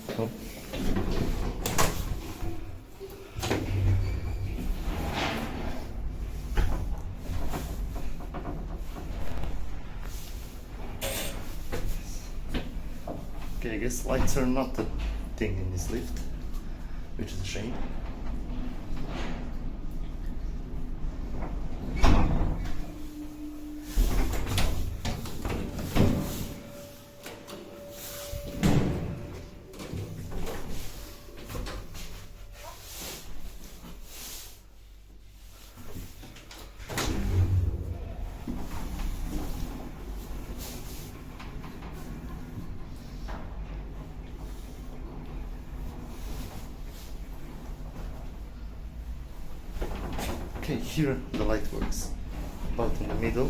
Oh. Okay, I guess lights are not the thing in this lift, which is a shame. Okay, here the light works about in the middle.